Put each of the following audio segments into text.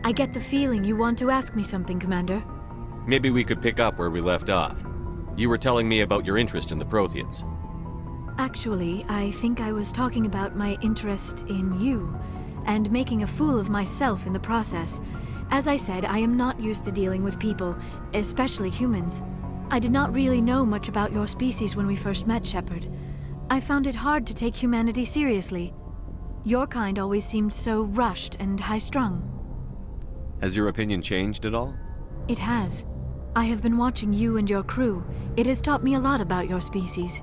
I get the feeling you want to ask me something, Commander. Maybe we could pick up where we left off. You were telling me about your interest in the Protheans. Actually, I think I was talking about my interest in you, and making a fool of myself in the process. As I said, I am not used to dealing with people, especially humans. I did not really know much about your species when we first met, Shepard. I found it hard to take humanity seriously. Your kind always seemed so rushed and high-strung. Has your opinion changed at all? It has. I have been watching you and your crew. It has taught me a lot about your species.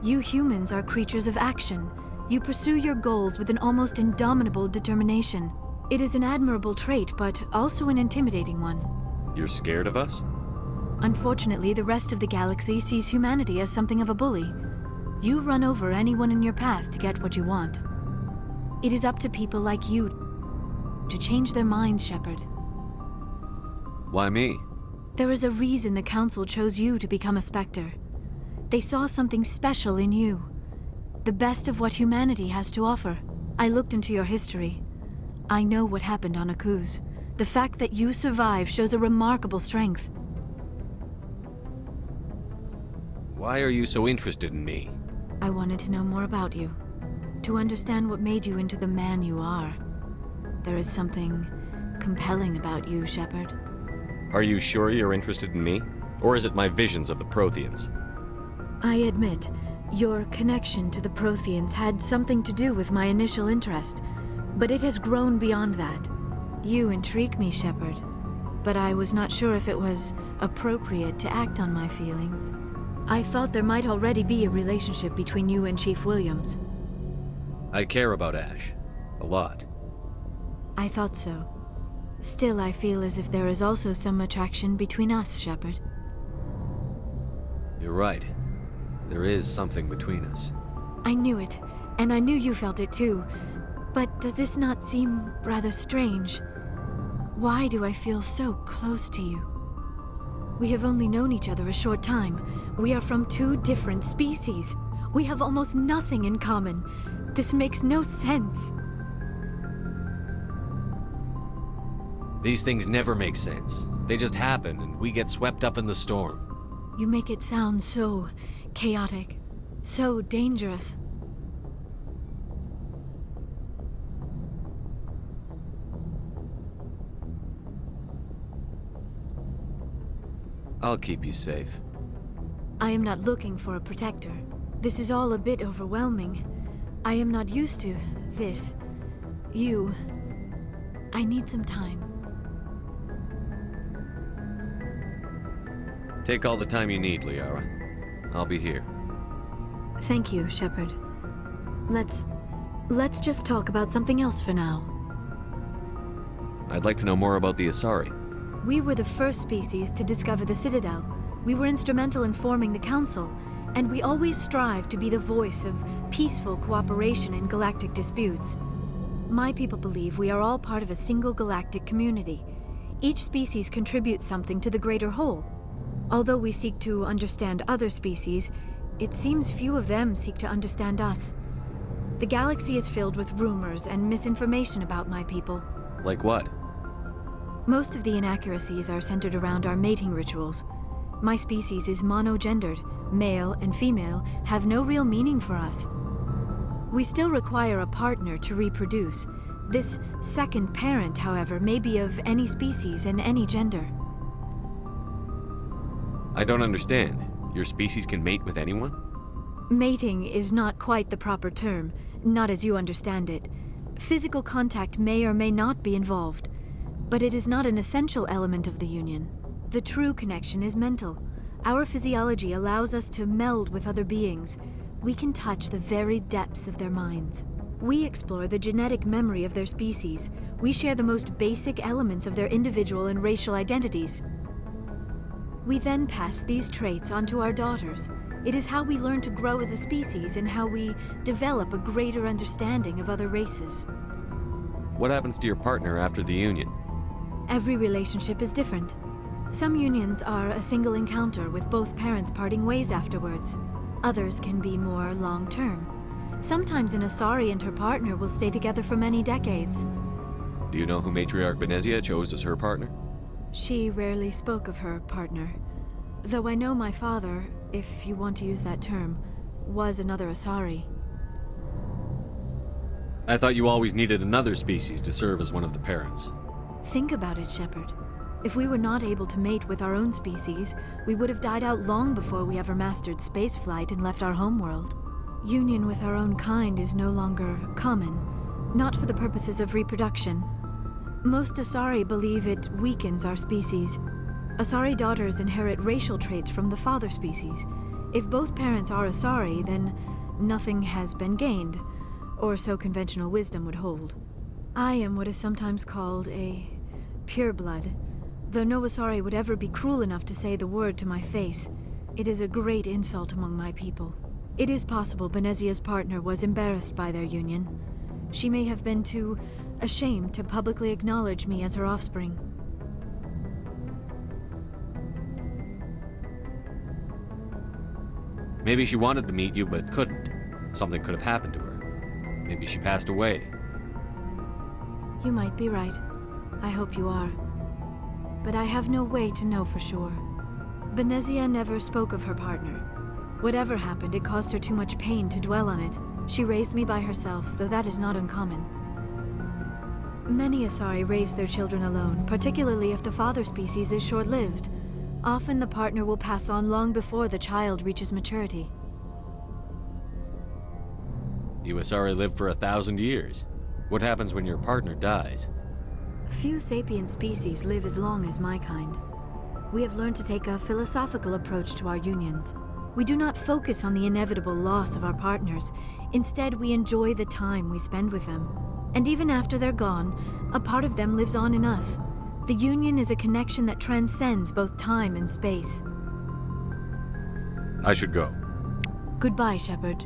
You humans are creatures of action. You pursue your goals with an almost indomitable determination. It is an admirable trait, but also an intimidating one. You're scared of us? Unfortunately, the rest of the galaxy sees humanity as something of a bully. You run over anyone in your path to get what you want. It is up to people like you to change their minds, Shepard. Why me? There is a reason the Council chose you to become a Spectre. They saw something special in you. The best of what humanity has to offer. I looked into your history. I know what happened on Akuz. The fact that you survived shows a remarkable strength. Why are you so interested in me? I wanted to know more about you. To understand what made you into the man you are. There is something compelling about you, Shepard. Are you sure you're interested in me? Or is it my visions of the Protheans? I admit, your connection to the Protheans had something to do with my initial interest, but it has grown beyond that. You intrigue me, Shepard, but I was not sure if it was appropriate to act on my feelings. I thought there might already be a relationship between you and Chief Williams. I care about Ash. A lot. I thought so. Still, I feel as if there is also some attraction between us, Shepard. You're right. There is something between us. I knew it, and I knew you felt it too. But does this not seem rather strange? Why do I feel so close to you? We have only known each other a short time. We are from two different species. We have almost nothing in common. This makes no sense. These things never make sense. They just happen, and we get swept up in the storm. You make it sound so chaotic, so dangerous. I'll keep you safe. I am not looking for a protector. This is all a bit overwhelming. I am not used to this. You. I need some time. Take all the time you need, Liara. I'll be here. Thank you, Shepard. Let's just talk about something else for now. I'd like to know more about the Asari. We were the first species to discover the Citadel. We were instrumental in forming the Council, and we always strive to be the voice of peaceful cooperation in galactic disputes. My people believe we are all part of a single galactic community. Each species contributes something to the greater whole. Although we seek to understand other species, it seems few of them seek to understand us. The galaxy is filled with rumors and misinformation about my people. Like what? Most of the inaccuracies are centered around our mating rituals. My species is monogendered. Male and female have no real meaning for us. We still require a partner to reproduce. This second parent, however, may be of any species and any gender. I don't understand. Your species can mate with anyone? Mating is not quite the proper term, not as you understand it. Physical contact may or may not be involved, but it is not an essential element of the union. The true connection is mental. Our physiology allows us to meld with other beings. We can touch the very depths of their minds. We explore the genetic memory of their species. We share the most basic elements of their individual and racial identities. We then pass these traits onto our daughters. It is how we learn to grow as a species and how we develop a greater understanding of other races. What happens to your partner after the union? Every relationship is different. Some unions are a single encounter with both parents parting ways afterwards. Others can be more long-term. Sometimes an Asari and her partner will stay together for many decades. Do you know who Matriarch Benezia chose as her partner? She rarely spoke of her partner. Though I know my father, if you want to use that term, was another Asari. I thought you always needed another species to serve as one of the parents. Think about it, Shepard. If we were not able to mate with our own species, we would have died out long before we ever mastered spaceflight and left our homeworld. Union with our own kind is no longer common, not for the purposes of reproduction. Most Asari believe it weakens our species. Asari daughters inherit racial traits from the father species. If both parents are Asari, then nothing has been gained, or so conventional wisdom would hold. I am what is sometimes called a pureblood. Though no Asari would ever be cruel enough to say the word to my face, it is a great insult among my people. It is possible Benezia's partner was embarrassed by their union. She may have been too ashamed to publicly acknowledge me as her offspring. Maybe she wanted to meet you but couldn't. Something could have happened to her. Maybe she passed away. You might be right. I hope you are. But I have no way to know for sure. Benezia never spoke of her partner. Whatever happened, it caused her too much pain to dwell on it. She raised me by herself, though that is not uncommon. Many Asari raise their children alone, particularly if the father species is short-lived. Often the partner will pass on long before the child reaches maturity. You Asari live for 1,000 years. What happens when your partner dies? Few sapient species live as long as my kind. We have learned to take a philosophical approach to our unions. We do not focus on the inevitable loss of our partners. Instead, we enjoy the time we spend with them. And even after they're gone, a part of them lives on in us. The union is a connection that transcends both time and space. I should go. Goodbye, Shepard.